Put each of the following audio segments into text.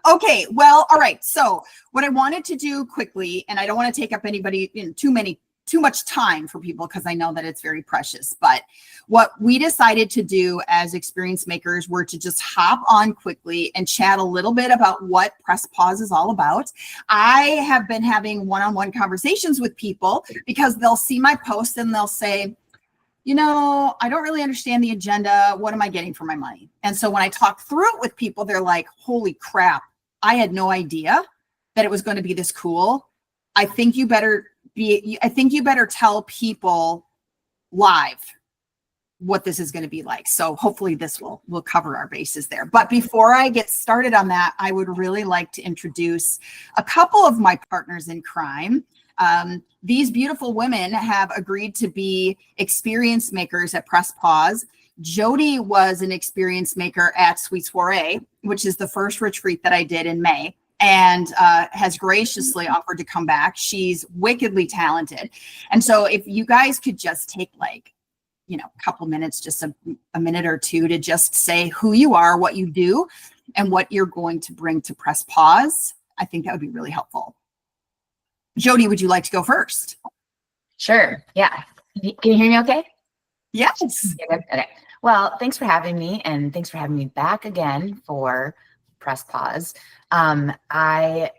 Okay, well, all right. So what I wanted to do quickly, and I don't want to take up anybody too much time for people because I know that it's very precious, but what we decided to do as experience makers were to just hop on quickly and chat a little bit about what Press Pause is all about. I have been having one-on-one conversations with people because they'll see my post and they'll say, I don't really understand the agenda. What am I getting for my money? And so when I talk through it with people, they're like, holy crap, I had no idea that it was going to be this cool. I think you better tell people live what this is going to be like. So hopefully this will cover our bases there. But before I get started on that, I would really like to introduce a couple of my partners in crime. These beautiful women have agreed to be experience makers at Press Pause. Jody was an experience maker at Sweet Soiree, which is the first retreat that I did in May, and has graciously offered to come back. She's wickedly talented. And so if you guys could just take a couple minutes, just a minute or two to just say who you are, what you do, and what you're going to bring to Press Pause, I think that would be really helpful. Jody, would you like to go first? Sure. Yeah. Can you hear me okay? Yes. Okay. Well, thanks for having me, and thanks for having me back again for Press Pause. I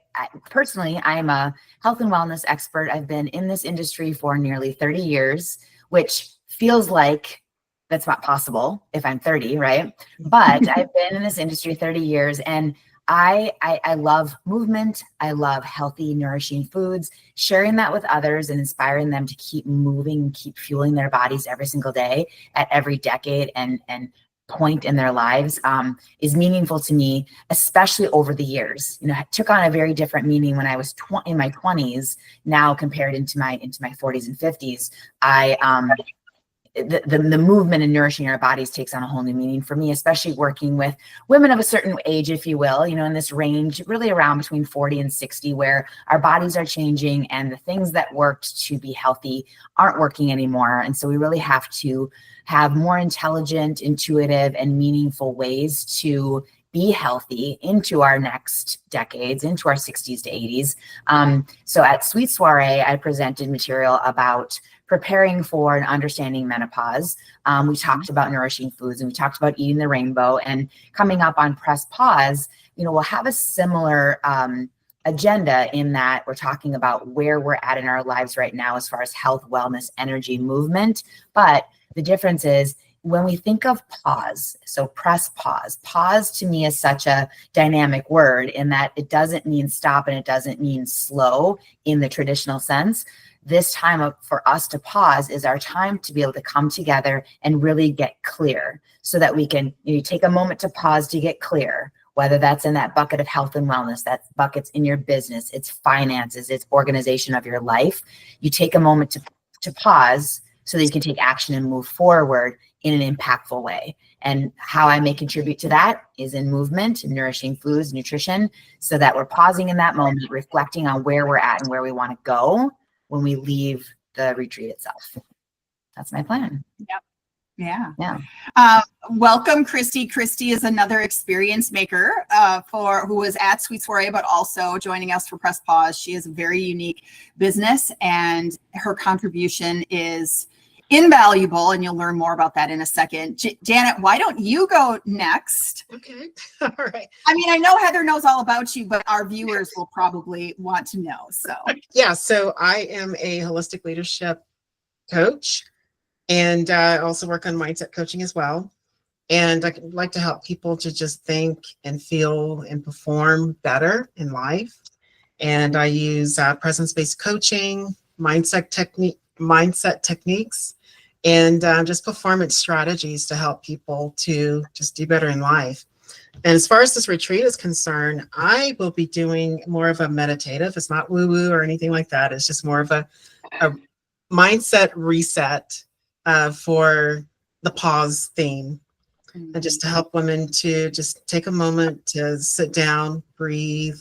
personally, I'm a health and wellness expert. I've been in this industry for nearly 30 years, which feels like that's not possible if I'm 30, right? But I've been in this industry 30 years, and I love movement. I love healthy, nourishing foods, sharing that with others and inspiring them to keep moving and keep fueling their bodies every single day at every decade and point in their lives is meaningful to me, especially over the years. It took on a very different meaning when I was in my 20s. Now compared into my 40s and 50s, the movement and nourishing our bodies takes on a whole new meaning for me, especially working with women of a certain age, if you will, in this range, really around between 40 and 60, where our bodies are changing and the things that worked to be healthy aren't working anymore. And so we really have to have more intelligent, intuitive, and meaningful ways to be healthy into our next decades, into our 60s to 80s. So at Sweet Soiree, I presented material about preparing for and understanding menopause. We talked about nourishing foods, and we talked about eating the rainbow. And coming up on Press Pause, we'll have a similar agenda in that we're talking about where we're at in our lives right now as far as health, wellness, energy, movement. But the difference is when we think of pause, so Press Pause, pause to me is such a dynamic word in that it doesn't mean stop and it doesn't mean slow in the traditional sense. This time for us to pause is our time to be able to come together and really get clear so that we can take a moment to pause to get clear, whether that's in that bucket of health and wellness, that bucket's in your business, it's finances, it's organization of your life. You take a moment to pause so that you can take action and move forward in an impactful way. And how I may contribute to that is in movement, nourishing foods, nutrition, so that we're pausing in that moment, reflecting on where we're at and where we want to go when we leave the retreat itself. That's my plan. Yep. Yeah. Welcome, Christy. Christy is another experience maker who was at Sweet Soiree, but also joining us for Press Pause. She has a very unique business, and her contribution is invaluable, and you'll learn more about that in a second. Janet, why don't you go next? Okay. All right. I mean, I know Heather knows all about you, but our viewers will probably want to know. So yeah, so I am a holistic leadership coach, and I also work on mindset coaching as well. And I like to help people to just think and feel and perform better in life. And I use presence-based coaching, mindset techniques, and just performance strategies to help people to just do better in life. And as far as this retreat is concerned, I will be doing more of a meditative. It's not woo-woo or anything like that. It's just more of a mindset reset for the pause theme. And just to help women to just take a moment to sit down, breathe,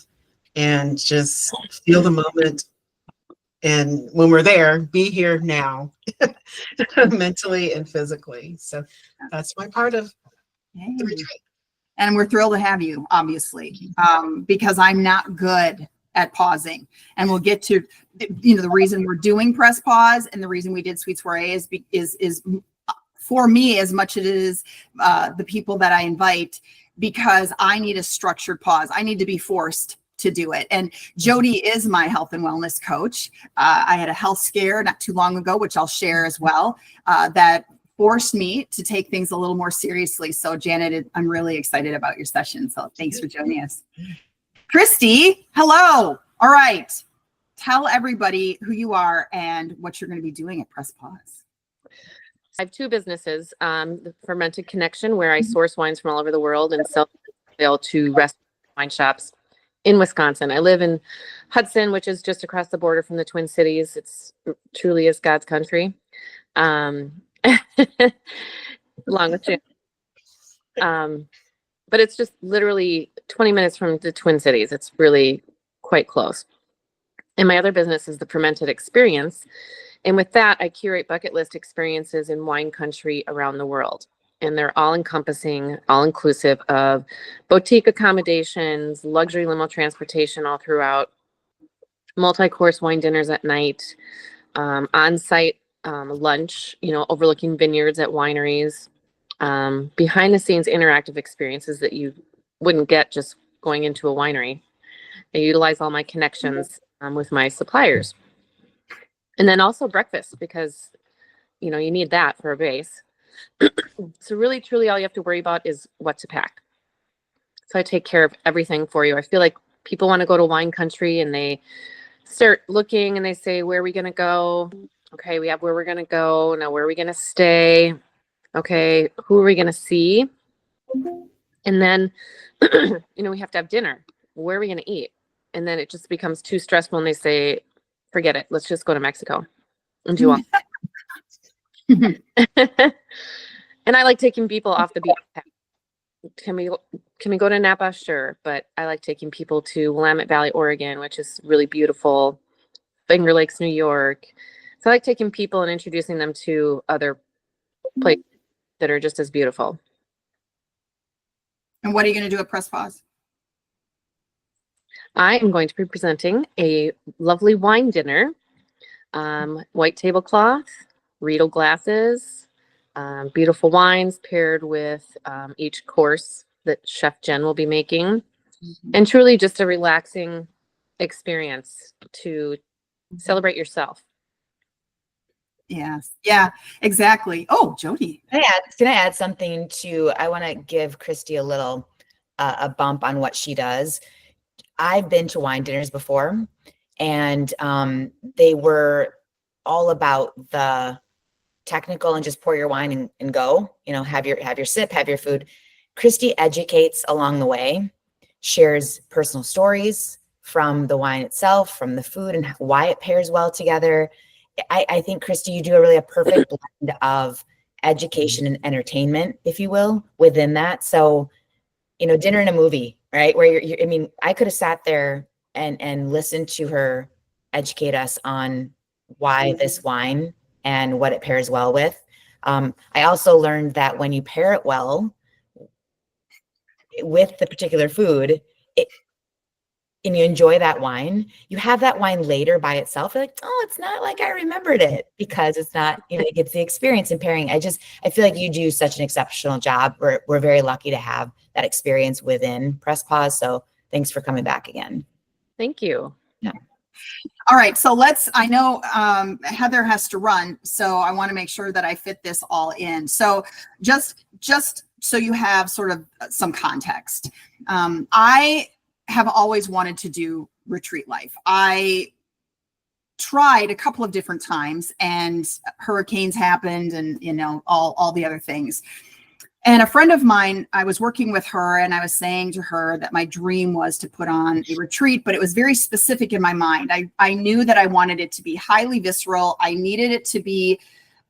and just feel the moment. And when we're there, be here now, mentally and physically. So that's my part of the retreat. And we're thrilled to have you, obviously, because I'm not good at pausing. And we'll get to, the reason we're doing press pause and the reason we did Sweet Soiree is for me as much as it is the people that I invite, because I need a structured pause. I need to be forced to do it. And Jody is my health and wellness coach. I had a health scare not too long ago, which I'll share as well, that forced me to take things a little more seriously. So Janet, I'm really excited about your session. So thanks for joining us. Christy, hello. All right. Tell everybody who you are and what you're going to be doing at Press Pause. I have two businesses, the Fermented Connection, where I source wines from all over the world and sell to restaurant wine shops in Wisconsin. I live in Hudson, which is just across the border from the Twin Cities. It's truly is God's country. Along with Jim. But it's just literally 20 minutes from the Twin Cities. It's really quite close. And my other business is the Fermented Experience. And with that, I curate bucket list experiences in wine country around the world. And they're all encompassing, all inclusive of boutique accommodations, luxury limo transportation all throughout, multi-course wine dinners at night, on-site lunch, overlooking vineyards at wineries, behind the scenes interactive experiences that you wouldn't get just going into a winery. I utilize all my connections with my suppliers. And then also breakfast, because, you need that for a base. So really, truly, all you have to worry about is what to pack. So I take care of everything for you. I feel like people want to go to wine country and they start looking and they say, where are we going to go? Okay, we have where we're going to go. Now, where are we going to stay? Okay, who are we going to see? And then, we have to have dinner. Where are we going to eat? And then it just becomes too stressful and they say, forget it. Let's just go to Mexico and do all. And I like taking people off the beaten path. Can we go to Napa? Sure. But I like taking people to Willamette Valley, Oregon, which is really beautiful. Finger Lakes, New York. So I like taking people and introducing them to other places that are just as beautiful. And what are you going to do at Press Pause? I am going to be presenting a lovely wine dinner, white tablecloth, Riedel glasses, beautiful wines paired with each course that Chef Jen will be making, and truly just a relaxing experience to celebrate yourself. Yes. Yeah, exactly. Oh, Jody. Can I add something to, I want to give Christy a little, a bump on what she does. I've been to wine dinners before, and they were all about the technical and just pour your wine and go, have your sip, have your food. Christy educates along the way, shares personal stories from the wine itself, from the food, and why it pairs well together. I think, Christy, you do a perfect blend of education and entertainment, if you will, within that. So, dinner and a movie, right? Where I could have sat there and listened to her educate us on why this wine and what it pairs well with. I also learned that when you pair it well with the particular food, and you enjoy that wine, you have that wine later by itself. You're like, oh, it's not like I remembered it, because it's not, it gets the experience in pairing. I feel like you do such an exceptional job. We're very lucky to have that experience within Press Pause. So thanks for coming back again. Thank you. Yeah. All right. So I know Heather has to run, so I want to make sure that I fit this all in. So just so you have sort of some context, I have always wanted to do retreat life. I tried a couple of different times, and hurricanes happened, and all the other things. And a friend of mine, I was working with her, and I was saying to her that my dream was to put on a retreat, but it was very specific in my mind. I knew that I wanted it to be highly visceral. I needed it to be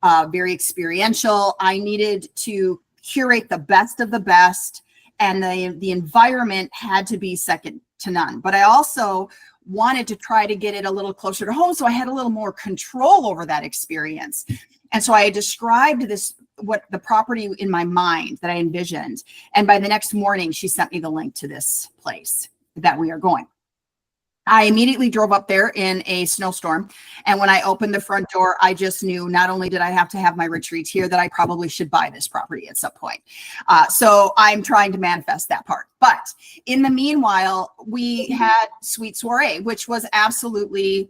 very experiential. I needed to curate the best of the best, and the environment had to be second to none. But I also wanted to try to get it a little closer to home, so I had a little more control over that experience. And so I described this what the property in my mind that I envisioned. And by the next morning, she sent me the link to this place that we are going. I immediately drove up there in a snowstorm. And when I opened the front door, I just knew not only did I have to have my retreat here, that I probably should buy this property at some point. So I'm trying to manifest that part. But in the meanwhile, we had Sweet Soiree, which was absolutely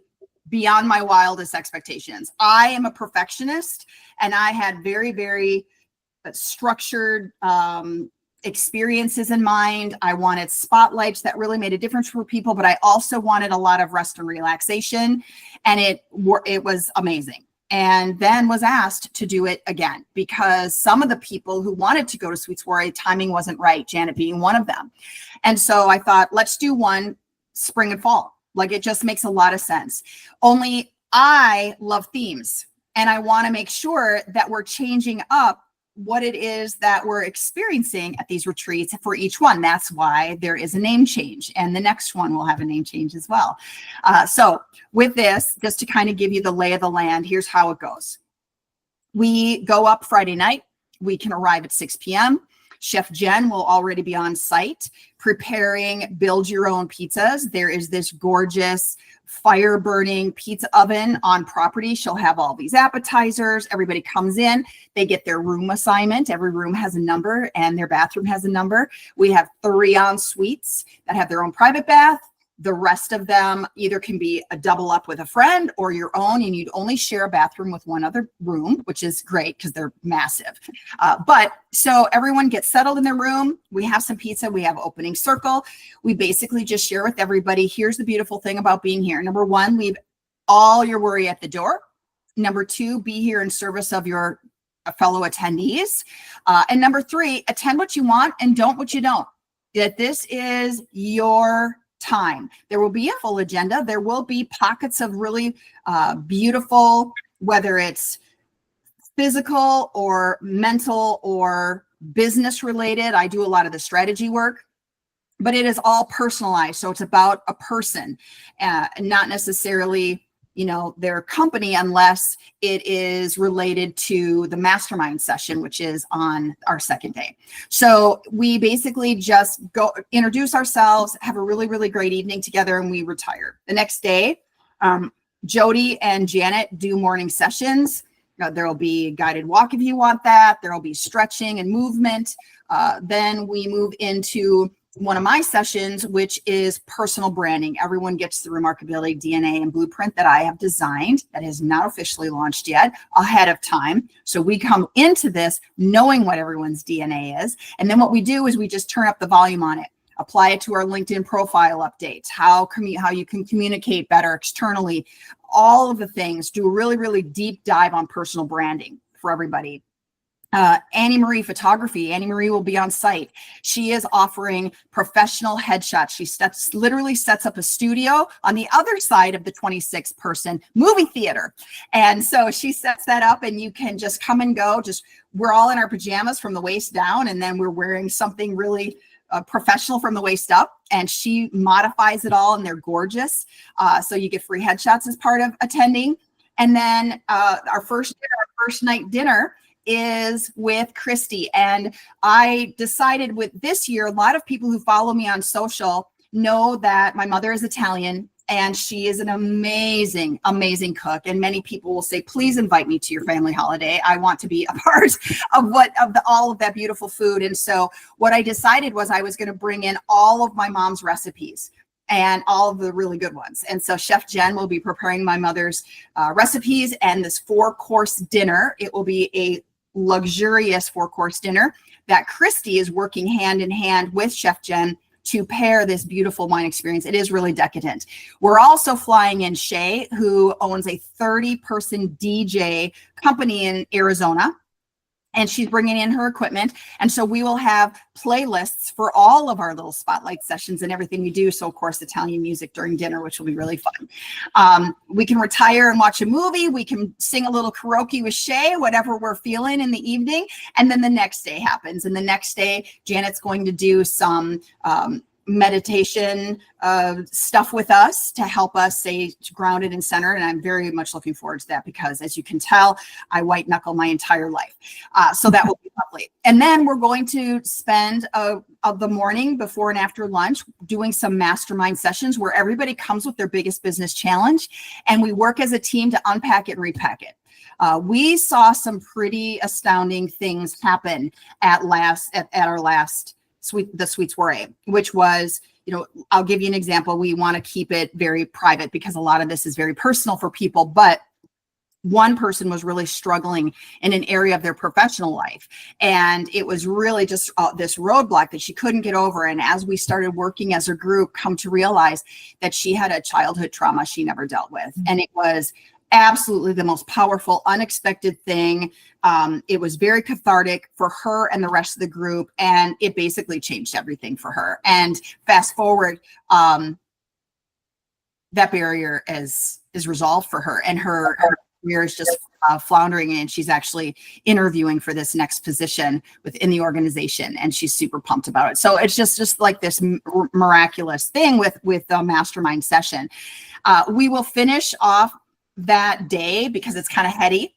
beyond my wildest expectations. I am a perfectionist, and I had very, very structured experiences in mind. I wanted spotlights that really made a difference for people, but I also wanted a lot of rest and relaxation, and it was amazing. And then was asked to do it again because some of the people who wanted to go to Sweet Soiree, timing wasn't right, Janet being one of them. And so I thought, let's do one spring and fall. Like, it just makes a lot of sense. Only I love themes, and I want to make sure that we're changing up what it is that we're experiencing at these retreats for each one. That's why there is a name change, and the next one will have a name change as well. So with this, just to kind of give you the lay of the land, here's how it goes. We go up Friday night. We can arrive at 6 p.m. Chef Jen will already be on site preparing build your own pizzas. There is this gorgeous fire burning pizza oven on property. She'll have all these appetizers. Everybody comes in, they get their room assignment. Every room has a number and their bathroom has a number. We have 3 en suites that have their own private bath. The rest of them either can be a double up with a friend or your own, and you'd only share a bathroom with one other room, which is great because they're massive. But so everyone gets settled in their room. We have some pizza. We have opening circle. We basically just share with everybody. Here's the beautiful thing about being here. Number 1, leave all your worry at the door. Number 2, be here in service of your fellow attendees. And number 3, attend what you want and don't what you don't. That this is your time. There will be a full agenda. There will be pockets of really beautiful, whether it's physical or mental or business related. I do a lot of the strategy work, but it is all personalized. So it's about a person, not necessarily, their company, unless it is related to the mastermind session, which is on our second day. So we basically just go introduce ourselves, have a really, really great evening together, and we retire. The next day, Jody and Janet do morning sessions. There will be a guided walk if you want that. There will be stretching and movement. Then we move into one of my sessions, which is personal branding. Everyone gets the Remarkability DNA and blueprint that I have designed that is not officially launched yet, ahead of time. So we come into this knowing what everyone's DNA is. And then what we do is we just turn up the volume on it, apply it to our LinkedIn profile updates, how you can communicate better externally, all of the things, do a really, really deep dive on personal branding for everybody. Annie Marie Photography. Annie Marie will be on site. She is offering professional headshots. She literally sets up a studio on the other side of the 26-person movie theater. And so she sets that up, and you can just come and go. We're all in our pajamas from the waist down, and then we're wearing something really professional from the waist up, and she modifies it all, and they're gorgeous. So you get free headshots as part of attending. And then our first night dinner is with Christy. And I decided with this year, a lot of people who follow me on social know that my mother is Italian, and she is an amazing, amazing cook. And many people will say, please invite me to your family holiday. I want to be a part of all of that beautiful food. And so what I decided was I was going to bring in all of my mom's recipes and all of the really good ones. And so Chef Jen will be preparing my mother's recipes and this 4-course dinner. It will be a luxurious 4-course dinner that Christy is working hand in hand with Chef Jen to pair this beautiful wine experience. It is really decadent. We're also flying in Shay, who owns a 30-person DJ company in Arizona, and she's bringing in her equipment. And so we will have playlists for all of our little spotlight sessions and everything we do. So of course, Italian music during dinner, which will be really fun. We can retire and watch a movie. We can sing a little karaoke with Shay, whatever we're feeling in the evening. And then the next day happens. And the next day, Janet's going to do some meditation stuff with us to help us stay grounded and centered. And I'm very much looking forward to that because, as you can tell, I white knuckle my entire life. So that will be lovely. And then we're going to spend the morning before and after lunch doing some mastermind sessions where everybody comes with their biggest business challenge, and we work as a team to unpack it and repack it. We saw some pretty astounding things happen at our last the Sweet Soiree, which was, I'll give you an example. We want to keep it very private because a lot of this is very personal for people, but one person was really struggling in an area of their professional life. And it was really just this roadblock that she couldn't get over. And as we started working as a group, come to realize that she had a childhood trauma she never dealt with. And it was absolutely the most powerful, unexpected thing. It was very cathartic for her and the rest of the group. And it basically changed everything for her. And fast forward, that barrier is resolved for her, and her career is just floundering, and she's actually interviewing for this next position within the organization, and she's super pumped about it. So it's just like this miraculous thing with the mastermind session. We will finish off that day, because it's kind of heady,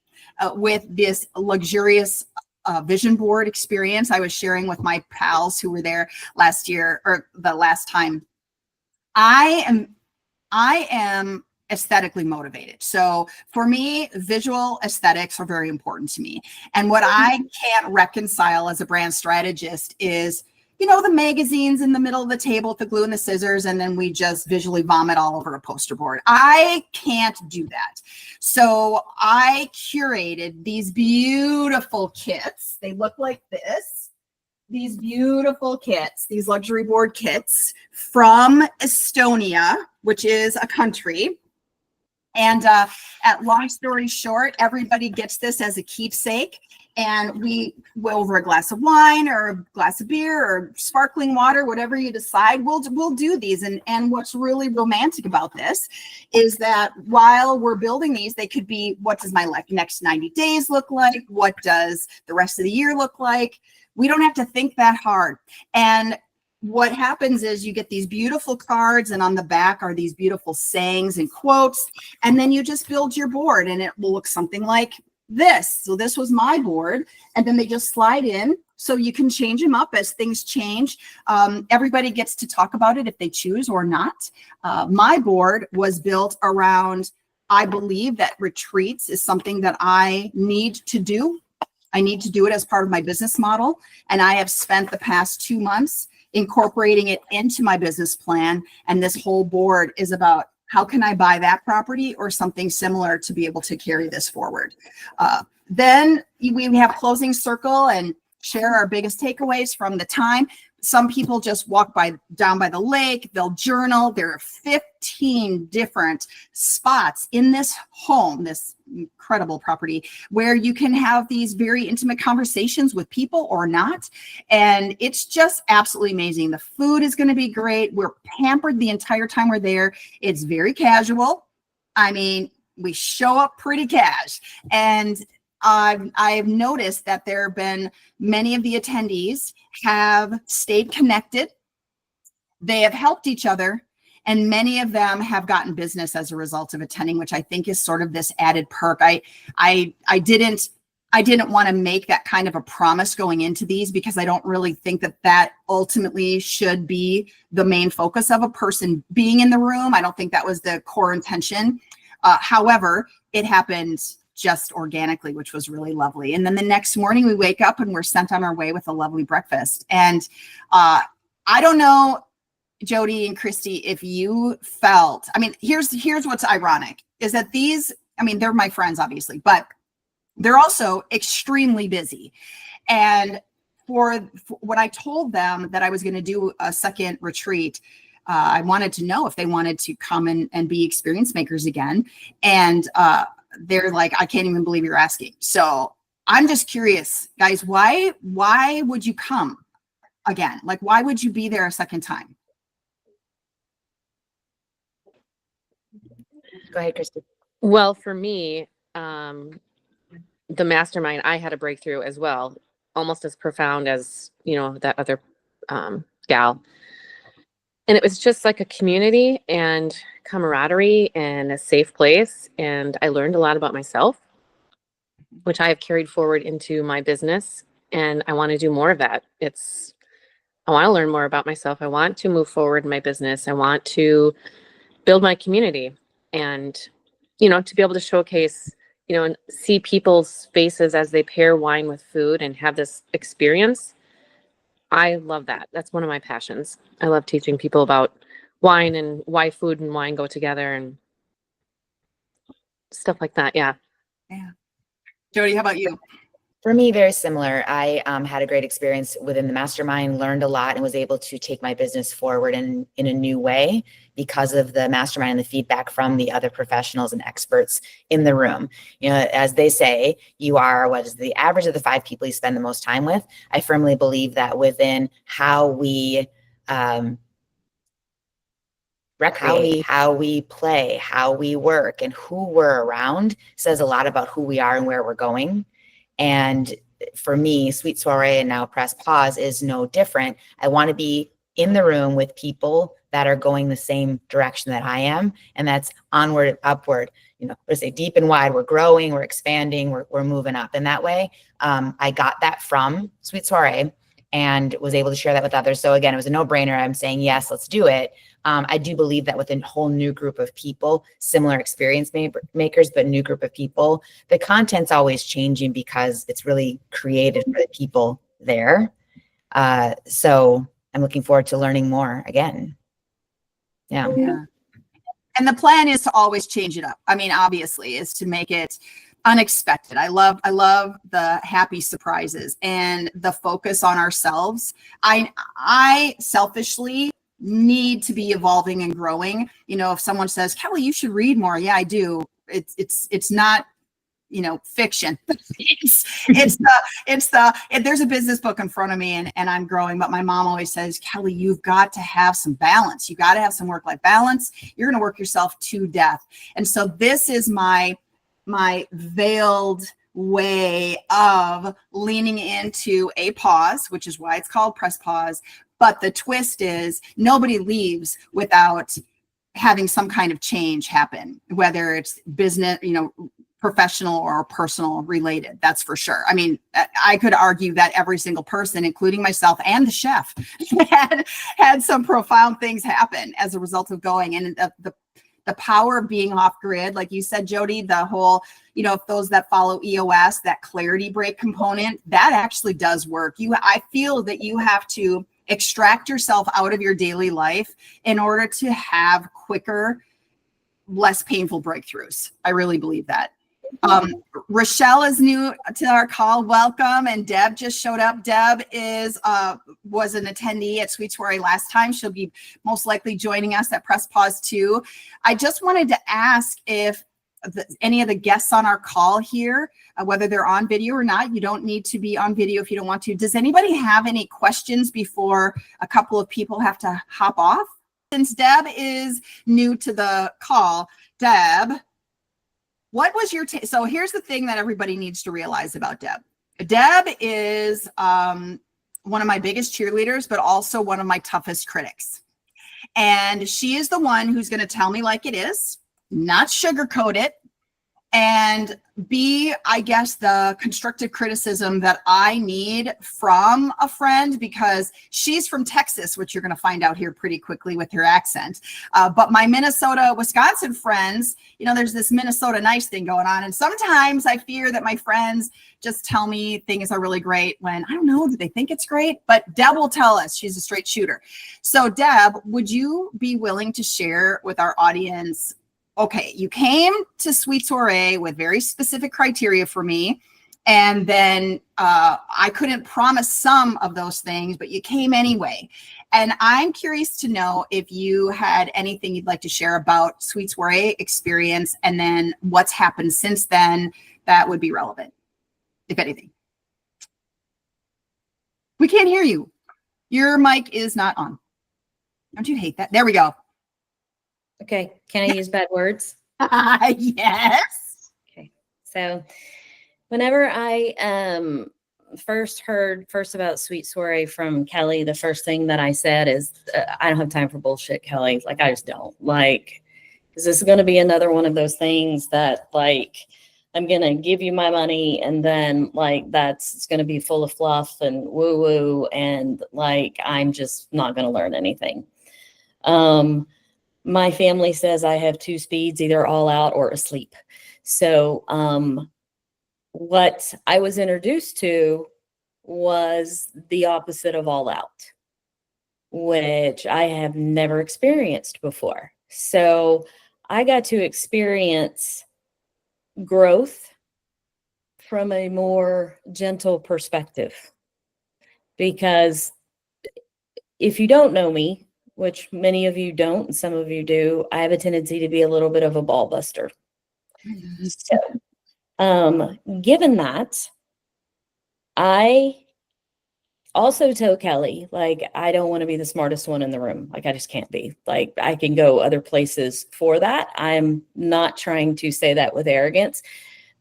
with this luxurious vision board experience I was sharing with my pals who were there last year, or the last time. I am aesthetically motivated. So for me, visual aesthetics are very important to me. And what I can't reconcile as a brand strategist is, the magazines in the middle of the table with the glue and the scissors, and then we just visually vomit all over a poster board. I can't do that. So I curated these beautiful kits. They look like this. These beautiful kits, these luxury board kits from Estonia, which is a country. And at long story short, everybody gets this as a keepsake. And we will, over a glass of wine or a glass of beer or sparkling water, whatever you decide, we'll do these. And what's really romantic about this is that while we're building these, they could be, what does my next 90 days look like? What does the rest of the year look like? We don't have to think that hard. And what happens is you get these beautiful cards, and on the back are these beautiful sayings and quotes. And then you just build your board, and it will look something like this. So this was my board, and then they just slide in, so you can change them up as things change. Everybody gets to talk about it if they choose or not. My board was built around, I believe that retreats is something that I need to do. I need to do it as part of my business model. And I have spent the past 2 months incorporating it into my business plan. And this whole board is about, how can I buy that property or something similar to be able to carry this forward? Then we have closing circle and share our biggest takeaways from the time. Some people just walk down by the lake, they'll journal. There are 15 different spots in this home, this incredible property, where you can have these very intimate conversations with people or not. And it's just absolutely amazing. The food is going to be great. We're pampered the entire time we're there. It's very casual. I mean, we show up pretty cash. And I've noticed that there have been many of the attendees have stayed connected. They have helped each other, and many of them have gotten business as a result of attending, which I think is sort of this added perk. I didn't want to make that kind of a promise going into these, because I don't really think that ultimately should be the main focus of a person being in the room. I don't think that was the core intention. However, it happened just organically, which was really lovely. And then the next morning we wake up and we're sent on our way with a lovely breakfast. And I don't know, Jody and Christy, if you felt, I mean, here's what's ironic is that these, I mean, they're my friends, obviously, but they're also extremely busy. And for when I told them that I was going to do a second retreat, I wanted to know if they wanted to come and be experience makers again. And they're like, I can't even believe you're asking. So I'm just curious, guys, why would you come again? Like, why would you be there a second time? Go ahead, Christy. Well, for me, the mastermind, I had a breakthrough as well, almost as profound as, that other gal. And it was just like a community and camaraderie and a safe place. And I learned a lot about myself, which I have carried forward into my business. And I want to do more of that. I want to learn more about myself. I want to move forward in my business. I want to build my community and, to be able to showcase, and see people's faces as they pair wine with food and have this experience. I love that. That's one of my passions. I love teaching people about wine and why food and wine go together and stuff like that. Yeah. Yeah. Jody, how about you? For me, very similar. I had a great experience within the mastermind, learned a lot, and was able to take my business forward in a new way because of the mastermind and the feedback from the other professionals and experts in the room. As they say, you are what is the average of the 5 people you spend the most time with. I firmly believe that within how we recreate, how we play, how we work, and who we're around says a lot about who we are and where we're going. And for me, Sweet Soiree and now Press Pause is no different. I want to be in the room with people that are going the same direction that I am. And that's onward, upward, let's say deep and wide. We're growing, we're expanding, we're moving up. And that way, I got that from Sweet Soiree and was able to share that with others. So again, it was a no-brainer. I'm saying, yes, let's do it. I do believe that with a whole new group of people, similar experience makers, but new group of people, the content's always changing because it's really created for the people there. So I'm looking forward to learning more again. Yeah. And the plan is to always change it up. I mean, obviously, is to make it unexpected. I love the happy surprises and the focus on ourselves. I selfishly need to be evolving and growing. If someone says, Kelly, you should read more. Yeah, I do. It's not, fiction. There's a business book in front of me and I'm growing, but my mom always says, Kelly, you've got to have some balance. You got to have some work-life balance. You're going to work yourself to death. And so this is my veiled way of leaning into a pause, which is why it's called Press Pause. But the twist is nobody leaves without having some kind of change happen, whether it's business, professional or personal related. That's for sure. I mean, I could argue that every single person, including myself and the chef, had some profound things happen as a result of going. And the power of being off grid, like you said, Jody, the whole, those that follow EOS, that clarity break component, that actually does work. I feel that you have to extract yourself out of your daily life in order to have quicker, less painful breakthroughs. I really believe that. Rochelle is new to our call. Welcome. And Deb just showed up. Deb was an attendee at Sweet Soiree last time. She'll be most likely joining us at Press Pause 2. I just wanted to ask if any of the guests on our call here, whether they're on video or not, you don't need to be on video if you don't want to. Does anybody have any questions before a couple of people have to hop off? Since Deb is new to the call, Deb, what was your so here's the thing that everybody needs to realize about Deb. Deb is one of my biggest cheerleaders, but also one of my toughest critics. And she is the one who's going to tell me like it is, not sugarcoat it, and be, I guess, the constructive criticism that I need from a friend, because she's from Texas, which you're going to find out here pretty quickly with her accent. But my Minnesota, Wisconsin friends, there's this Minnesota nice thing going on. And sometimes I fear that my friends just tell me things are really great when, I don't know, do they think it's great? But Deb will tell us. She's a straight shooter. So Deb, would you be willing to share with our audience, okay, you came to Sweet Soiree with very specific criteria for me, and then I couldn't promise some of those things, but you came anyway. And I'm curious to know if you had anything you'd like to share about Sweet Soiree experience, and then what's happened since then that would be relevant, if anything. We can't hear you. Your mic is not on. Don't you hate that? There we go. Okay. Can I use bad words? Yes. Okay. So whenever I first about Sweet Soiree from Kelly, the first thing that I said is, I don't have time for bullshit, Kelly. Like, I just don't. Like, is this going to be another one of those things that, like, I'm going to give you my money and then, like, it's going to be full of fluff and woo woo, and, like, I'm just not going to learn anything. My family says I have two speeds, either all out or asleep. So, what I was introduced to was the opposite of all out, which I have never experienced before. So I got to experience growth from a more gentle perspective. Because if you don't know me, which many of you don't, and some of you do, I have a tendency to be a little bit of a ball buster. So, given that, I also tell Kelly, like, I don't want to be the smartest one in the room. Like, I just can't be. Like, I can go other places for that. I'm not trying to say that with arrogance,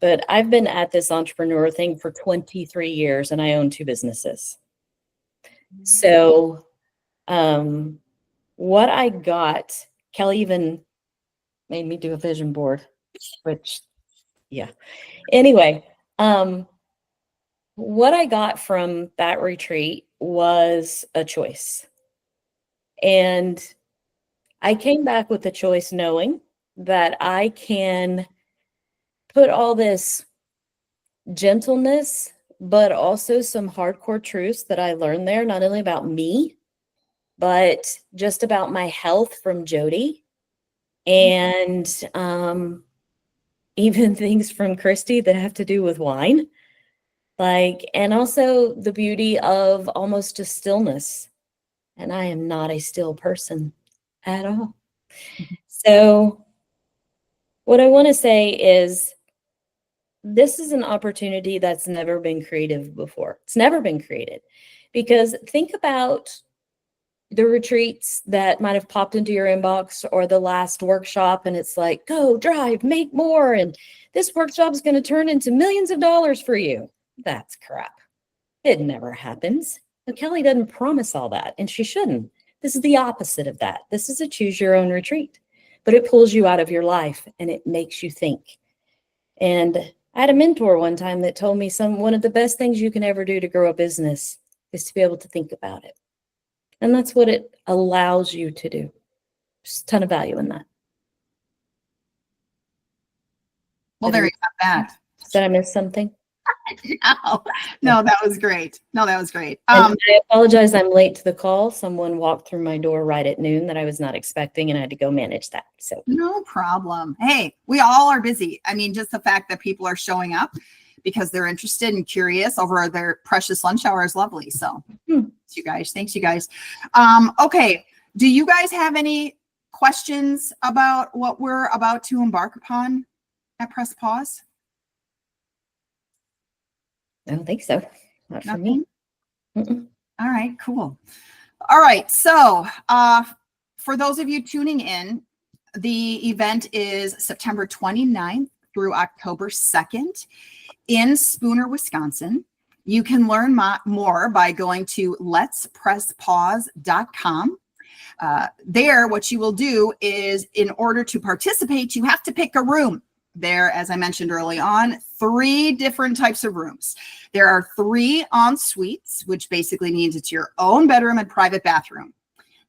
but I've been at this entrepreneur thing for 23 years and I own 2 businesses. So, what I got, Kelly even made me do a vision board, which, yeah. Anyway, what I got from that retreat was a choice. And I came back with the choice knowing that I can put all this gentleness, but also some hardcore truths that I learned there, not only about me, but just about my health from Jody, and even things from Christy that have to do with wine. Like, and also the beauty of almost a stillness. And I am not a still person at all. So what I want to say is, this is an opportunity that's never been created before. It's never been created. Because think about the retreats that might have popped into your inbox, or the last workshop, and it's like, go, drive, make more, and this workshop is going to turn into millions of dollars for you. That's crap. It never happens. But Kelly doesn't promise all that, and she shouldn't. This is the opposite of that. This is a choose your own retreat, but it pulls you out of your life and it makes you think. And I had a mentor one time that told me one of the best things you can ever do to grow a business is to be able to think about it. And that's what it allows you to do. There's a ton of value in that. Well, there you have that. Did I miss something? No, that was great. No, that was great. And I apologize, I'm late to the call. Someone walked through my door right at noon that I was not expecting, and I had to go manage that. So no problem. Hey, we all are busy. I mean, just the fact that people are showing up because they're interested and curious over their precious lunch hour is lovely. So thanks, you guys. Thanks, you guys. Okay. Do you guys have any questions about what we're about to embark upon at Press Pause? I don't think so. Not for me. All right, cool. All right. So for those of you tuning in, the event is September 29th through October 2nd in Spooner, Wisconsin. You can learn more by going to letspresspause.com. There, what you will do is, in order to participate, you have to pick a room. There, as I mentioned early on, 3 different types of rooms. There are 3 en suites, which basically means it's your own bedroom and private bathroom.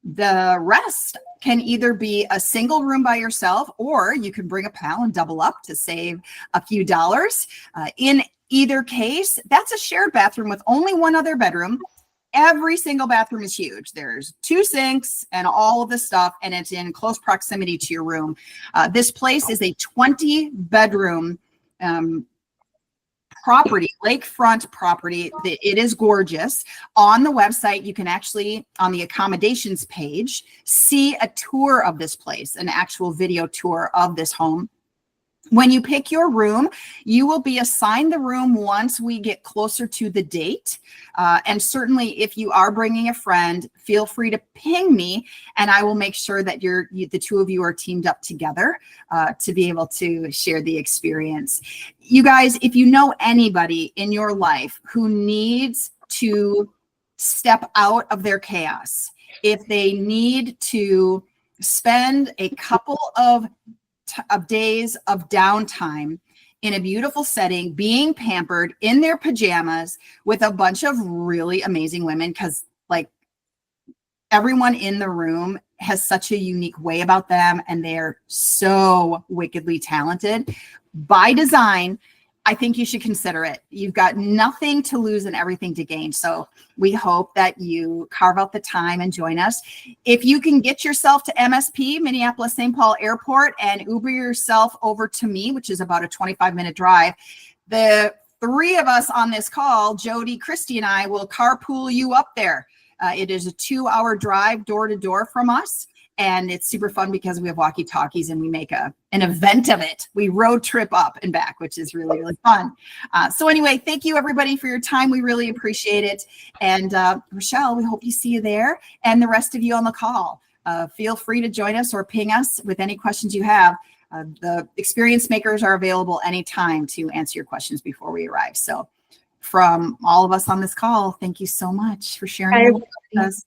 The rest can either be a single room by yourself, or you can bring a pal and double up to save a few dollars. In either case, that's a shared bathroom with only one other bedroom. Every single bathroom is huge. There's 2 sinks and all of the stuff, and it's in close proximity to your room. This place is a 20-bedroom property, lakefront property. It is gorgeous. On the website, you can actually, on the accommodations page, see a tour of this place, an actual video tour of this home. When you pick your room, you will be assigned the room once we get closer to the date. And certainly if you are bringing a friend, feel free to ping me and I will make sure that the two of you are teamed up together to be able to share the experience. You guys, if you know anybody in your life who needs to step out of their chaos, if they need to spend a couple of days of downtime in a beautiful setting, being pampered in their pajamas with a bunch of really amazing women, because like everyone in the room has such a unique way about them and they're so wickedly talented by design. I think you should consider it. You've got nothing to lose and everything to gain. So we hope that you carve out the time and join us. If you can get yourself to MSP, Minneapolis St. Paul Airport, and Uber yourself over to me, which is about a 25-minute drive, the three of us on this call, Jody, Christy, and I, will carpool you up there. It is a 2-hour drive door to door from us. And it's super fun because we have walkie-talkies and we make an event of it. We road trip up and back, which is really, really fun. So anyway, thank you everybody for your time. We really appreciate it. And Rochelle, we hope you see you there, and the rest of you on the call. Feel free to join us or ping us with any questions you have. The experience makers are available anytime to answer your questions before we arrive. So from all of us on this call, thank you so much for sharing with us.